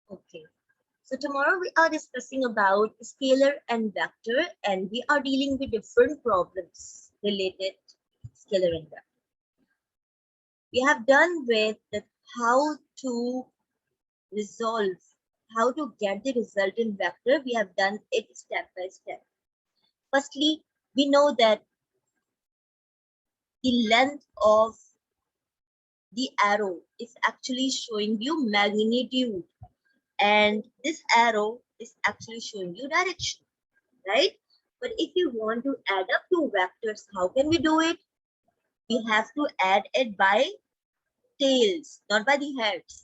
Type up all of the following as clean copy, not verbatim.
Okay. So tomorrow we are discussing about scalar and vector, and we are dealing with different problems related to scalar and vector. We have done with how to resolve, how to get the result in vector. We have done it step by step. Firstly, we know that the length of the arrow is actually showing you magnitude, and this arrow is actually showing you direction, right? But if you want to add up two vectors, how can we do it? We have to add it by tails, not by the heads.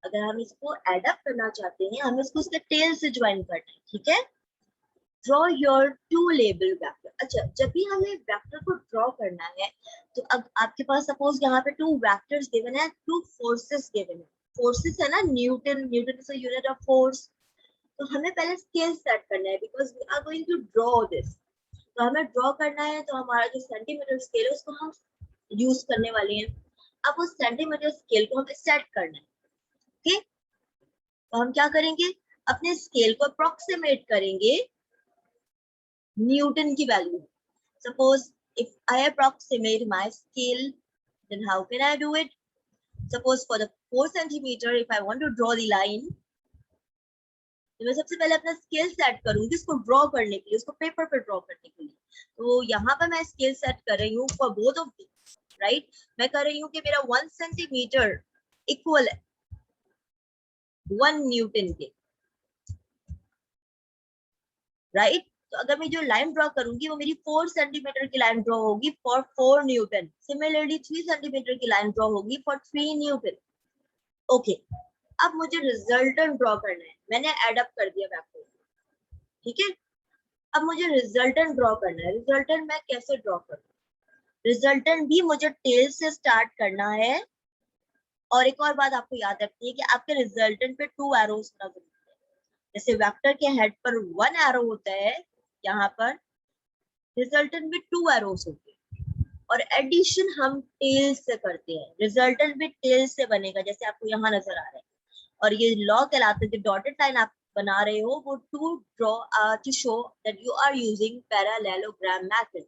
अगर हम इसको add up करना चाहते हैं, हमें इसको उसके tail से join करना है, ठीक है? Draw your two label vector. अच्छा, जब भी हमें vector को draw करना है, तो अब आपके पास suppose यहाँ पे two vectors given है, two forces given है. Forces है ना, Newton is a unit of force. तो हमें पहले स्केल सेट करना है, because we are going to draw this. तो हमें ड्रॉ करना है, तो हमारा जो सेंटीमीटर स्केल है उसको हम यूज करने वाले हैं. अब उस सेंटीमीटर स्केल को हमें सेट करना है. ओके, तो हम क्या करेंगे, अपने स्केल को अप्रोक्सीमेट करेंगे न्यूटन की value. Suppose if I approximate my scale, then how can I do it? Suppose for the 4 centimetre, if I want to draw the line, तो मैं सबसे पहले अपना स्केल सेट करूंगी इसको ड्रॉ करने के लिए, उसको पेपर पर ड्रॉ करने के लिए. तो यहाँ पर मैं स्केल सेट कर रही हूँ for both of these, right? मैं कर रही हूँ कि मेरा 1 सेंटीमीटर इक्वल है 1 न्यूटन के, राइट? तो अगर मैं जो लाइन ड्रॉ करूंगी वो मेरी 4 सेंटीमीटर की लाइन ड्रॉ होगी फॉर 4 न्यूटन. सिमिलरली 3 सेंटीमीटर की लाइन ड्रॉ होगी फॉर 3 न्यूटन. ओके, अब मुझे रिजल्टेंट ड्रॉ करना है. मैंने एड अप कर दिया वैक्टर, ठीक है? अब मुझे रिजल्टेंट ड्रॉ करना है. रिजल्टेंट मैं कैसे ड्रॉ करूं? रिजल्टेंट भी मुझे टेल से स्टार्ट करना है. और एक और बात आपको याद रखनी है कि आपके रिजल्टेंट पे 2 एरोस होना जरूरी है. जैसे वेक्टर के हेड पर 1 एरो होता है, यहाँ पर रिजल्टेंट में 2 एरोस होते हैं. और एडिशन हम टेल से करते हैं. रिजल्टेंट भी टेल से बनेगा, जैसे आपको यहाँ नजर आ रहा है. और ये लॉ कहलाता है, जो डॉटेड लाइन आप बना रहे हो वो to draw to show that you are using parallelogram method,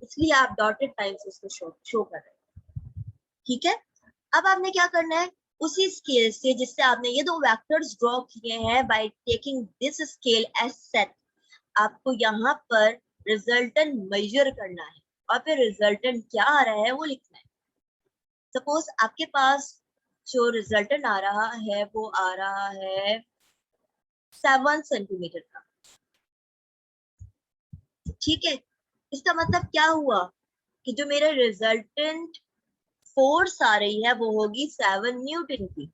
इसलिए आप डॉटेड लाइन से उसको शो कर रहे हैं, ठीक है? अब आपने क्या करना है, उसी स्केल से जिससे आपने ये दो वेक्टर्स ड्रॉ किए हैं, by taking this scale as set, आपको यहाँ पर रिजल्टेंट मेजर करना है और फिर रिजल्टेंट क्या आ रहा है वो लिखना है. सपोज आपके पास जो रिजल्टेंट आ रहा है वो आ रहा है 7 सेंटीमीटर का, ठीक है? इसका मतलब क्या हुआ कि जो मेरे रिजल्टेंट फोर्स आ रही है वो होगी 7 न्यूटन की.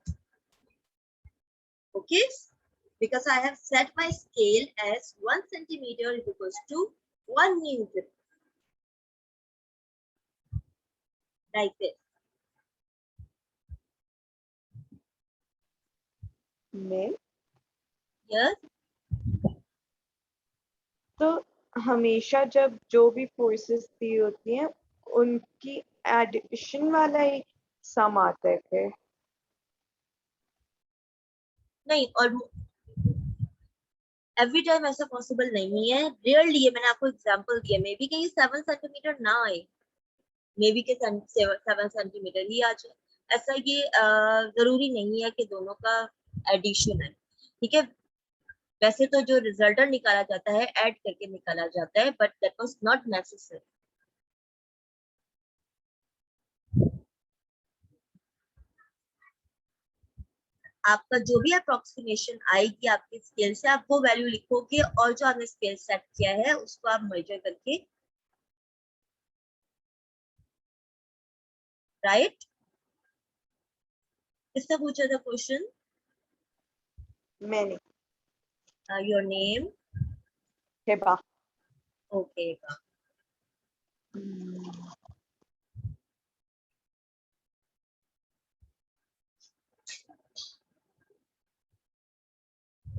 Okay, because I have set my scale as 1 centimeter is equals to 1 Newton, like this. Ma'am, Yes, तो हमेशा जब जो भी फोर्सेस दी होती हैं उनकी एडिशन वाला ही सम आता है फिर? नहीं, और एवरी टाइम ऐसा पॉसिबल नहीं है. रेयरली, मैंने आपको एग्जांपल दिया, मे बी कि 7 सेंटीमीटर ना आए, मे बी के 7 सेंटीमीटर ही आ जाए. ऐसा ये जरूरी नहीं है कि दोनों का एडिशन है, ठीक है? वैसे तो जो रिजल्टेंट निकाला जाता है ऐड करके निकाला जाता है, but that was not necessary. आपका जो भी अप्रोक्सीमेशन आएगी आपके स्केल से, आप वो वैल्यू लिखोगे और जो आपने स्केल सेट किया है उसको आप मेजर करके, राइट? किसने पूछा था क्वेश्चन? मैंने. Your name? Hiba. Okay.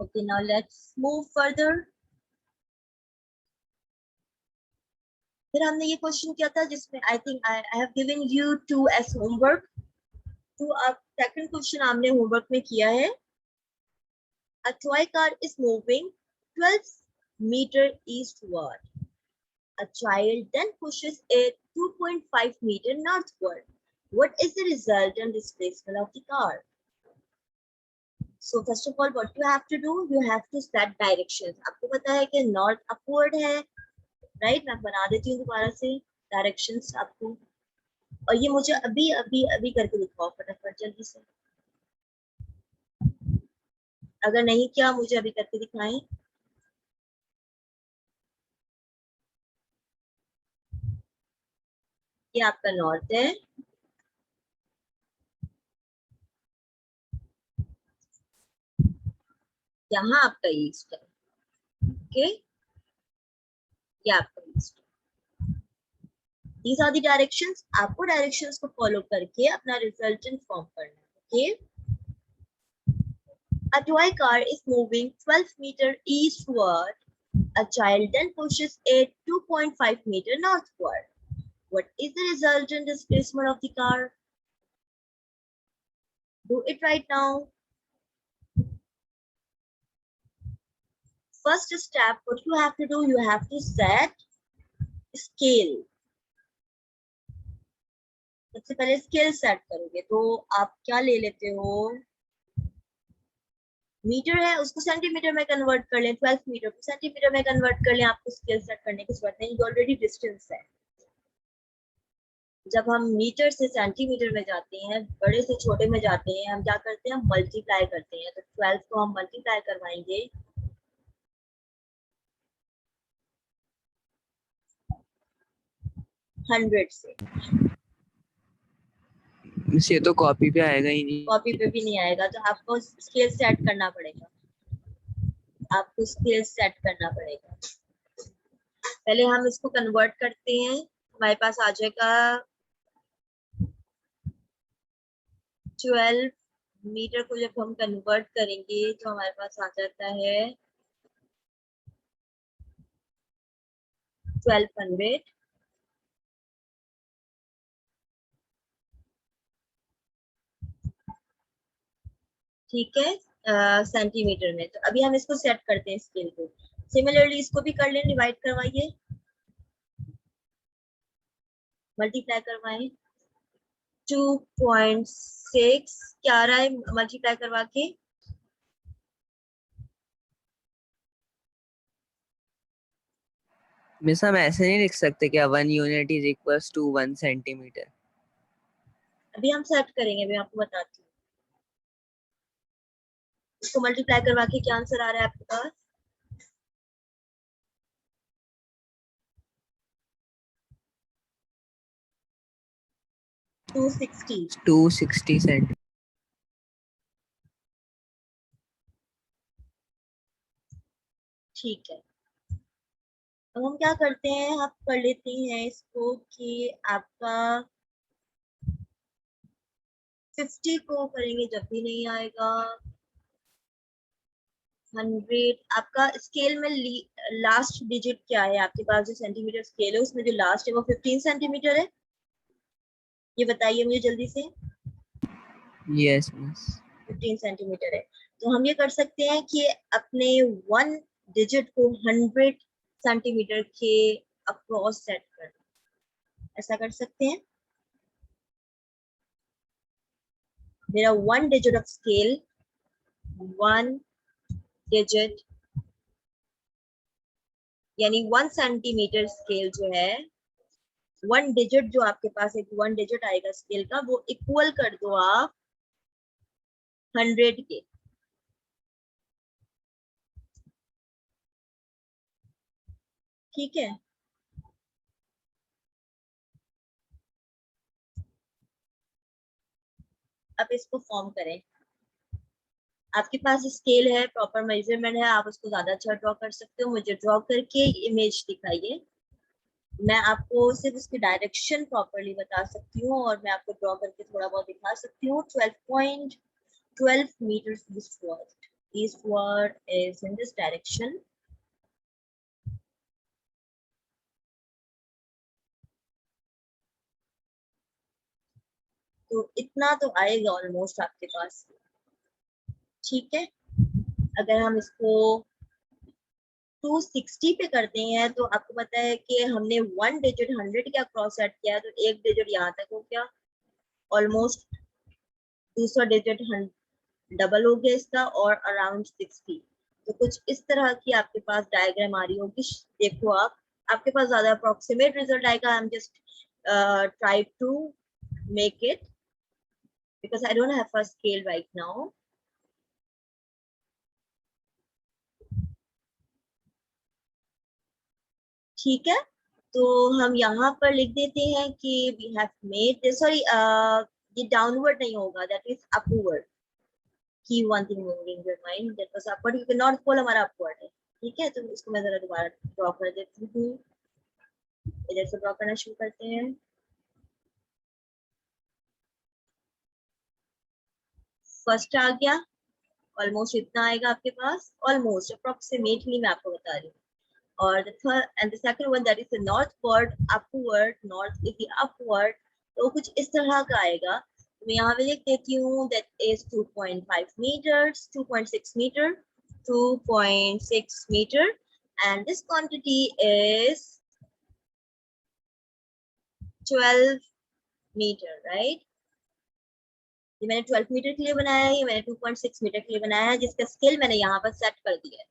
Okay, now let's move further. फिर हमने ये क्वेश्चन किया था जिसमें I think I have given you 2 as homework. तो अब सेकंड क्वेश्चन आपने होमवर्क में किया है. A toy car is moving 12 meter eastward. A child then pushes it 2.5 meter northward. What is the resultant displacement of the car? So first of all, what you have to do, you have to set directions. आपको पता है कि north upward है, right? मैं बना देती हूँ दोबारा से directions आपको, और ये मुझे अभी अभी अभी करके दिखाओ फटाफट जल्दी से। अगर नहीं किया मुझे अभी करके दिखाएं। ये आपका नॉर्थ है, यहाँ आपका ईस्ट है, ओके, ये आपका east. These are the directions. आपको directions को follow करके अपना resultant form करना है, okay? A toy car is moving 12 meter eastward. A child then pushes it 2.5 meter northward. What is the resultant displacement of the car? Do it right now. First step, what you have to do, you have to set scale. सबसे पहले scale set करोगे तो आप क्या ले लेते हो, metre है उसको सेंटीमीटर में कन्वर्ट कर लें, 12 मीटर को सेंटीमीटर में कन्वर्ट कर लें, आपको स्केल सेट करने की जरूरत नहीं, ऑलरेडी डिस्टेंस है। जब हम मीटर से सेंटीमीटर में जाते हैं, बड़े से छोटे में जाते हैं, हम क्या करते हैं, मल्टीप्लाई करते हैं। तो 12 को हम मल्टीप्लाई करवाएंगे 100 से। ये तो कॉपी पे आएगा ही नहीं, कॉपी पे भी नहीं आएगा, तो आपको स्केल सेट करना पड़ेगा, आपको स्केल सेट करना पड़ेगा। पहले हम इसको कन्वर्ट करते हैं, हमारे पास आ जाएगा 12 मीटर को जब हम कन्वर्ट करेंगे तो हमारे पास आ जाता है 1200। ठीक है, सेंटीमीटर में। तो अभी हम इसको सेट करते हैं स्केल को। सिमिलरली इसको भी कर लें, डिवाइड करवाइए, मल्टीप्लाई करवाएं। 2.6 क्या आ रहा है मल्टीप्लाई करवा के, मिस हम ऐसे नहीं लिख सकते क्या 1 unit is equals to 1 centimetre? अभी हम सेट करेंगे, मैं आपको बताती हूँ। इसको मल्टीप्लाई करवा के क्या आंसर आ रहा है आपके पास, 260 सेंटीमीटर। ठीक है, अब हम क्या करते हैं, आप कर लेते हैं इसको कि आपका 50 को करेंगे जब भी नहीं आएगा, 100। आपका स्केल में लास्ट डिजिट क्या है आपके पास, जो सेंटीमीटर स्केल है उसमें जो लास्ट है वो 15 सेंटीमीटर है, ये बताइए मुझे जल्दी से। यस मिस, 15 सेंटीमीटर है। तो हम ये कर सकते हैं कि अपने 1 डिजिट को 100 सेंटीमीटर के अक्रॉस सेट कर, ऐसा कर सकते हैं। मेरा 1 डिजिट ऑफ स्केल, 1 डिजिट यानी 1 सेंटीमीटर स्केल जो है, 1 डिजिट जो आपके पास एक 1 डिजिट आएगा स्केल का, वो इक्वल कर दो आप 100 के। ठीक है, अब इसको फॉर्म करें। आपके पास स्केल है, प्रॉपर मेजरमेंट है, आप उसको ज्यादा अच्छा ड्रॉ कर सकते हो। मुझे ड्रॉ करके इमेज दिखाइए, मैं आपको सिर्फ उसकी डायरेक्शन प्रॉपरली बता सकती हूँ और मैं आपको ड्रॉ करके थोड़ा बहुत दिखा सकती हूँ। 12.12 meters eastward. Eastward is in this direction. तो इतना तो आएगा ऑलमोस्ट आपके पास, ठीक है। अगर हम इसको 260 पे करते हैं तो आपको पता है कि हमने 1 डिजिट 100 का क्रॉस सेट किया है, तो 1 डिजिट यहाँ तक हो गया, ऑलमोस्ट दूसरा डिजिट डबल हो गया इसका, और अराउंड 60। तो कुछ इस तरह की आपके पास डायग्राम आ रही होगी। देखो आप, आपके पास ज्यादा अप्रोक्सीमेट रिजल्ट आएगा। I am just try to make it because I don't have a scale right now. ठीक है, तो हम यहाँ पर लिख देते हैं कि we have made this, sorry, ये downward नहीं होगा, that is upward. Keep one thing in your mind, that was upward, क्योंकि north pole हमारा upward है। ठीक है, तो इसको मैं जरा दोबारा ड्रॉ कर देती हूँ। इधर से ड्रॉ करना शुरू करते हैं। फर्स्ट आ गया, ऑलमोस्ट इतना आएगा आपके पास, ऑलमोस्ट अप्रोक्सीमेटली मैं आपको बता रही हूँ। और the third and the second one, that is the northward, upward, north is the upward, तो कुछ इस तरह का आएगा। तो मैं यहाँ पे लिख देती हूँ, that is 2.5 meters, 2.6 meter, 2.6 meter, and this quantity is 12 meter, right? ये मैंने 12 मीटर के लिए बनाया है, ये मैंने 2.6 मीटर के लिए बनाया है, जिसका स्केल मैंने यहाँ पर सेट कर दिया है।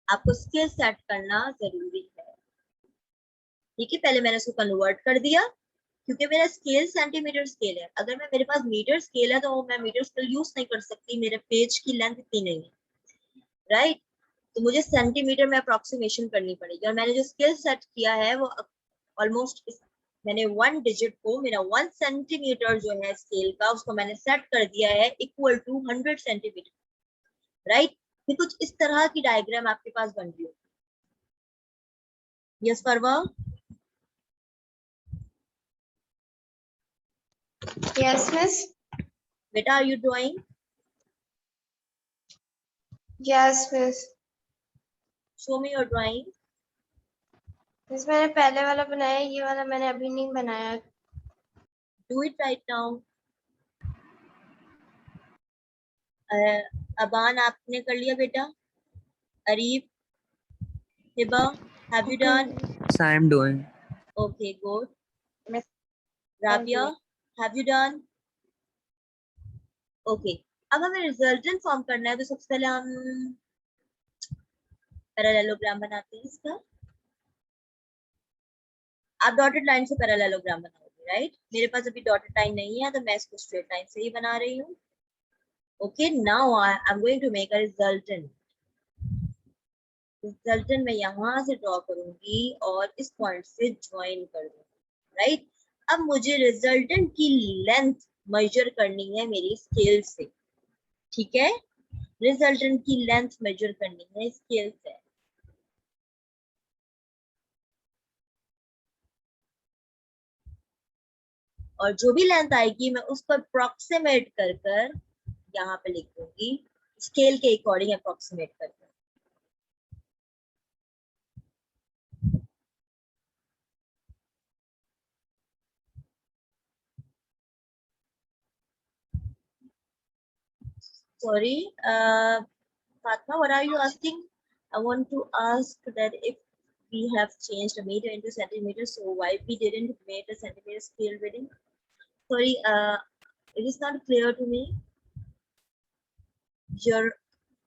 आपको स्केल सेट करना जरूरी है। ठीक है, पहले मैंने इसको कन्वर्ट कर दिया, क्योंकि मेरा स्केल सेंटीमीटर स्केल है। अगर मैं मेरे पास मीटर स्केल है तो मैं मीटर स्केल यूज नहीं कर सकती, मेरे पेज की लेंथ इतनी नहीं है, राइट? तो मुझे सेंटीमीटर में अप्रोक्सीमेशन करनी पड़ेगी, और मैंने जो स्केल सेट किया है वो ऑलमोस्ट, मैंने 1 डिजिट को, मेरा 1 सेंटीमीटर जो है स्केल का, उसको मैंने सेट कर दिया है इक्वल टू 100 सेंटीमीटर, राइट? ये कुछ इस तरह की डायग्राम आपके पास बन रही है। यस परवा? Yes, miss. बेटा, are you drawing? Yes, miss. Show me your drawing. Miss मैंने पहले वाला बनाया, ये वाला मैंने अभी नहीं बनाया। Do it right now. Aban, आपने कर लिया बेटा? Arif, Hiba, have you done? So I'm doing. Okay, good. Miss, Rabia, have you done? Okay, अब हमें रिजल्टेंट फॉर्म करना है, तो सबसे पहले हम पैरेललोग्राम बनाते हैं इसका। आप डॉटेड लाइन से पैरेललोग्राम बनाओगे, राइट? मेरे पास अभी डॉटेड लाइन नहीं है, तो मैं इसको स्ट्रेट लाइन से ही बना रही हूँ। Okay, now I am going to make a resultant. Resultant मैं यहाँ से ड्रॉ करूंगी और इस पॉइंट से ज्वाइन कर दूंगी, राइट? अब मुझे रिजल्टेंट की लेंथ मेजर करनी है मेरी स्केल से। ठीक है, रिजल्टेंट की लेंथ मेजर करनी है स्केल से। और जो भी लेंथ आएगी मैं उसको अप्रोक्सीमेट कर कर यहाँ पे लिख दूंगी, स्केल के अकॉर्डिंग अप्रोक्सीमेट कर कर। Sorry, Fatma, what are you asking? I want to ask that if we have changed a meter into centimeters, so why we didn't make a centimeter scale reading? Sorry, it is not clear to me. Your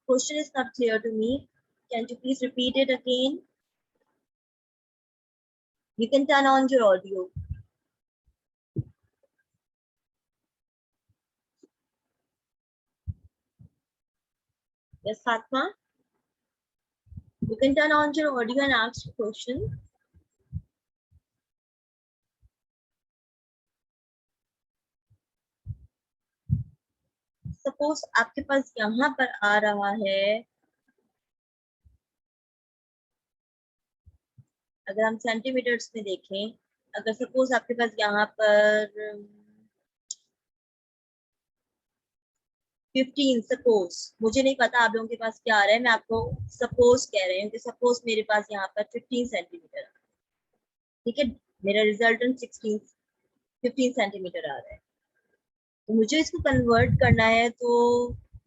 question is not clear to me. Can you please repeat it again? You can turn on your audio. Yes, Fatma? You can turn on your audio and ask a question. Suppose आपके पास यहाँ पर आ रहा है, अगर हम centimetres में देखें, अगर सपोज आपके पास यहाँ पर 15, सपोज, मुझे नहीं पता आप लोगों के पास क्या आ रहा है, मैं आपको सपोज कह रही हूँ कि सपोज मेरे पास यहाँ पर 15 सेंटीमीटर, ठीक है, मेरा रिजल्टेंट 15 सेंटीमीटर आ रहा है, तो मुझे इसको कन्वर्ट करना है। तो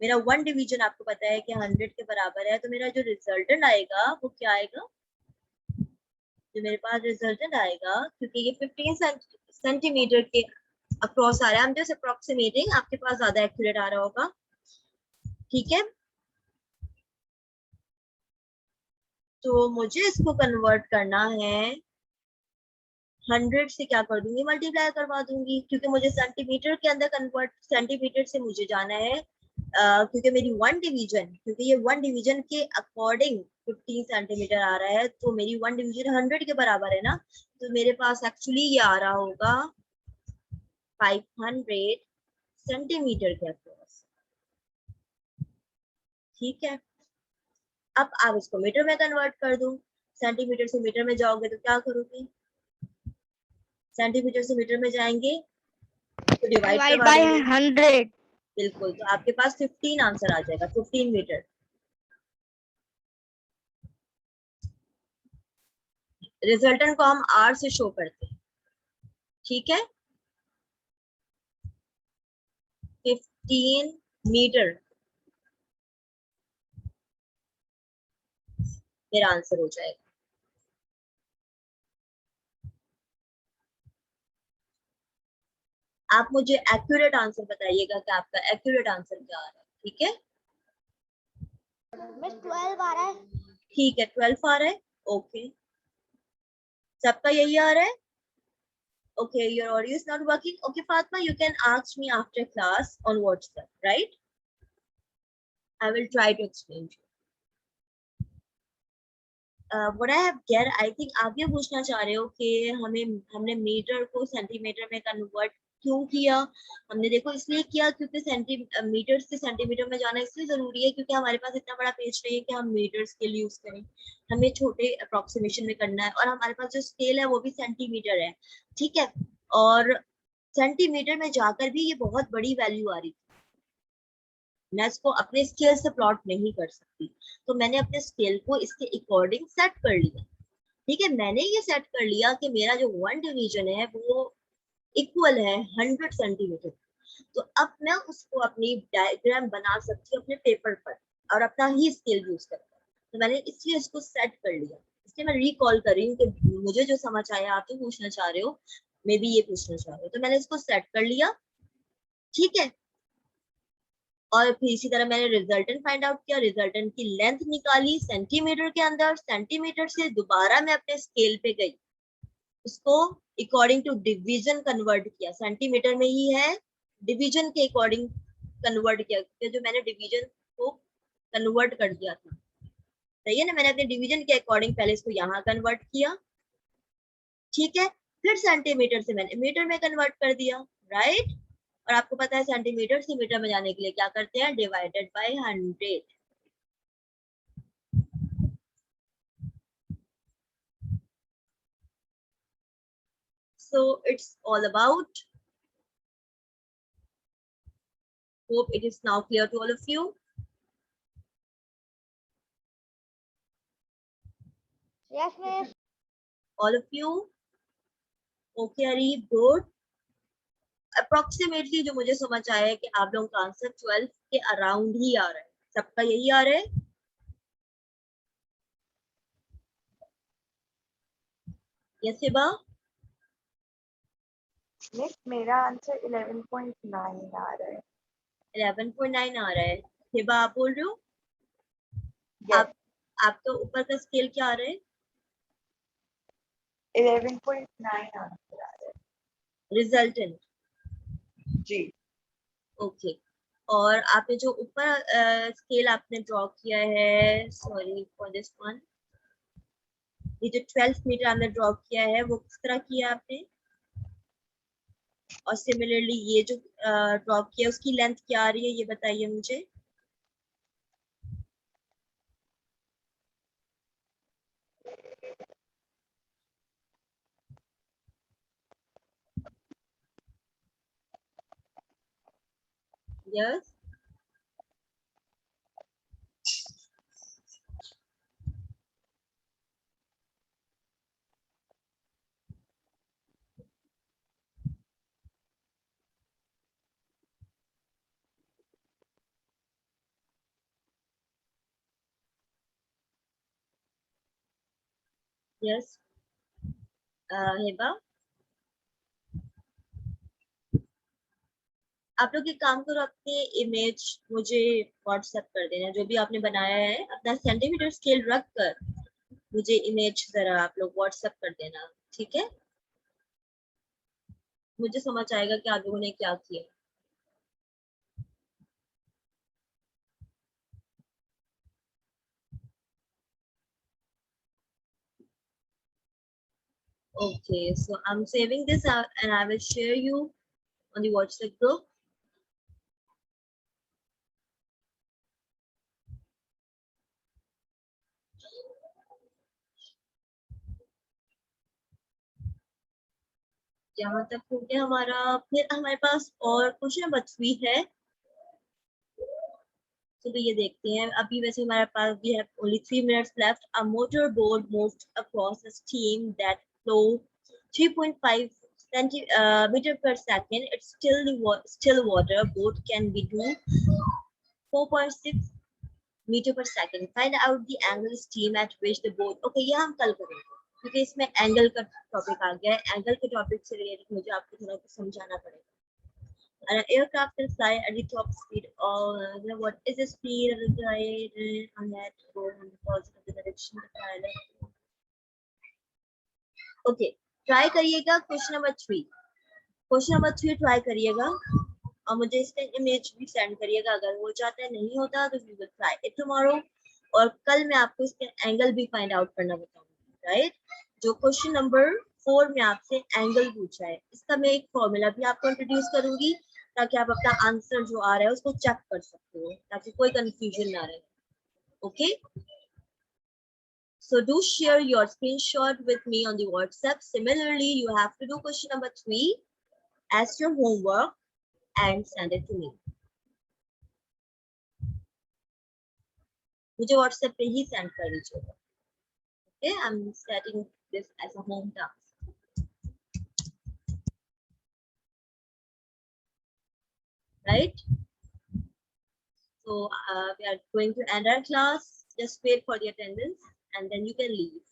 मेरा 1 डिवीजन आपको पता है कि 100 के बराबर है, तो मेरा जो रिजल्टेंट आएगा वो क्या आएगा, जो मेरे पास रिजल्टेंट आएगा, क्योंकि ये 15 सेंटीमीटर के अक्रॉस आ रहा है, हम जस्ट अप्रोक्सीमेटिंग, आपके पास ज्यादा एक्यूरेट आ रहा होगा, ठीक है। तो मुझे इसको कन्वर्ट करना है, 100 से क्या कर दूंगी, मल्टीप्लाई करवा दूंगी, क्योंकि मुझे सेंटीमीटर के अंदर कन्वर्ट, सेंटीमीटर से मुझे जाना है, क्योंकि मेरी 1 डिवीजन, क्योंकि ये 1 डिवीजन के अकॉर्डिंग 15 सेंटीमीटर आ रहा है, तो मेरी 1 डिवीजन 100 के बराबर है ना, तो मेरे पास एक्चुअली ये आ रहा होगा 500 सेंटीमीटर के अक्रॉस, ठीक है। अब आप इसको मीटर में कन्वर्ट कर दो, सेंटीमीटर से मीटर में जाओगे तो क्या करोगे, सेंटीमीटर से मीटर में जाएंगे तो डिवाइड डिवाइड करवा बाय देंगे, 100। बिल्कुल, तो आपके पास 15 आंसर आ जाएगा, 15 मीटर। रिजल्टेंट को हम आर से शो करते हैं, ठीक है, 15 मीटर मेरा आंसर हो जाएगा। आप मुझे एक्यूरेट आंसर बताइएगा कि आपका एक्यूरेट आंसर क्या आ रहा है, ठीक है। मिस 12 आ रहा है। ठीक है, 12 आ रहा है, ओके, सबका यही आ रहा है, okay, your audio is not working, okay Fatma, you can ask me after class on WhatsApp, right? I will try to explain to you. What I have get, I think आप ये पूछना चाह रहे हो कि हमने मीटर को centimetre में कन्वर्ट क्यों किया। हमने देखो इसलिए किया क्योंकि सेंटीमीटर से सेंटीमीटर में जाना इसलिए जरूरी है क्योंकि हमारे पास इतना बड़ा पेज नहीं है कि हम मीटर स्केल यूज करें, हमें छोटे अप्रोक्सीमेशन में करना है, और हमारे पास जो स्केल है वो भी सेंटीमीटर है, ठीक है। और सेंटीमीटर में जाकर भी ये बहुत बड़ी वैल्यू आ रही थी, मैं इसको अपने स्केल से प्लॉट नहीं कर सकती, तो मैंने अपने स्केल को इसके अकॉर्डिंग सेट कर लिया, ठीक है। मैंने ये सेट कर लिया कि मेरा जो 1 डिवीजन है वो इक्वल है 100 सेंटीमीटर, तो अब मैं उसको अपनी डायग्राम बना सकती हूँ अपने पेपर पर और अपना ही स्केल यूज करके, तो मैंने इसलिए इसको सेट कर लिया, इसलिए मैं रिकॉल कर रही हूँ कि मुझे जो समझ आया आप तो पूछना चाह रहे हो, मे बी ये पूछना चाह रहे हो, तो मैंने इसको सेट कर लिया, ठीक है। और फिर इसी तरह मैंने रिजल्टेंट फाइंड आउट किया, रिजल्टेंट की लेंथ निकाली सेंटीमीटर के अंदर, सेंटीमीटर से दोबारा मैं अपने स्केल पे गई, उसको अकॉर्डिंग टू डिवीजन कन्वर्ट किया, सेंटीमीटर में ही है, डिवीजन के अकॉर्डिंग कन्वर्ट किया, क्योंकि जो मैंने डिवीजन को कन्वर्ट कर दिया था, सही है ना, मैंने अपने डिवीजन के अकॉर्डिंग पहले इसको यहाँ कन्वर्ट किया, ठीक है, फिर सेंटीमीटर से मैंने मीटर में कन्वर्ट कर दिया, राइट। और आपको पता है सेंटीमीटर से मीटर में जाने के लिए क्या करते हैं, divided by 100, so it's all about, hope it is now clear to all of you. Yes miss. All of you, okay, Arif, good. Approximately जो मुझे समझ आया है कि आप लोगों का आंसर 12 के अराउंड ही आ रहा है, सबका यही आ रहा है, यस हिबा, मिस मेरा आंसर 11.9 आ रहा है। 11.9 आ रहा है, हिबा आप बोल रहे हो, Yes, आप आपका ऊपर का स्केल क्या आ रहा है, 11.9 आंसर आ रहा है रिजल्टेंट, जी। ओके। और आपने जो ऊपर स्केल आपने ड्रॉ किया है, सॉरी फॉर दिस वन, ये जो 12 मीटर आपने ड्रॉ किया है वो किस तरह किया आपने, और सिमिलरली ये जो ड्रॉ किया उसकी लेंथ क्या आ रही है ये बताइए मुझे, यस, Yes. हिबा, आप लोग एक काम करो, अपने इमेज मुझे व्हाट्सएप कर देना, जो भी आपने बनाया है अपना सेंटीमीटर स्केल रख कर मुझे इमेज जरा आप लोग व्हाट्सएप कर देना, ठीक है? मुझे समझ आएगा कि आप लोगों ने क्या किया। Okay, so I'm saving this and I will share you on the WhatsApp group. यहाँ तक हो गया हमारा। फिर हमारे पास और क्वेश्चन नंबर 3 है, तो ये देखते हैं। अभी वैसे हमारे पास we have only 3 minutes left. A motorboat moved across a stream that flow 3.5 meter per second. It's still water. Boat can be do 4.6 meter per second. Find out the angle stream at which the boat. Okay, ये हम कल करेंगे क्योंकि इसमें angle का topic आ गया है। Angle के टॉपिक से रिलेटेड मुझे आपको थोड़ा कुछ समझाना पड़ेगा। An aircraft can fly at the top speed of what is the speed of the glide on that go in the positive direction of the pilot. Okay, try करिएगा question number 3। Question number 3 try करिएगा और मुझे इसका image भी send करिएगा। अगर हो जाता है, नहीं होता तो we will try it tomorrow. और कल मैं आपको इसके एंगल भी फाइंड आउट करना बताऊंगी, राइट? जो क्वेश्चन नंबर 4 में आपसे एंगल पूछा है, इसका मैं एक फॉर्मूला भी आपको इंट्रोड्यूस करूंगी ताकि आप अपना आंसर जो आ रहा है उसको चेक कर सकते हो, ताकि कोई कंफ्यूजन ना रहे। Okay, so do share your screenshot with me on the WhatsApp. Similarly, you have to do question number 3 as your homework and send it to me. मुझे WhatsApp पे ही सेंड कर दीजिएगा। Okay, I'm setting this as a home task. Right? So we are going to end our class. Just wait for the attendance and then you can leave.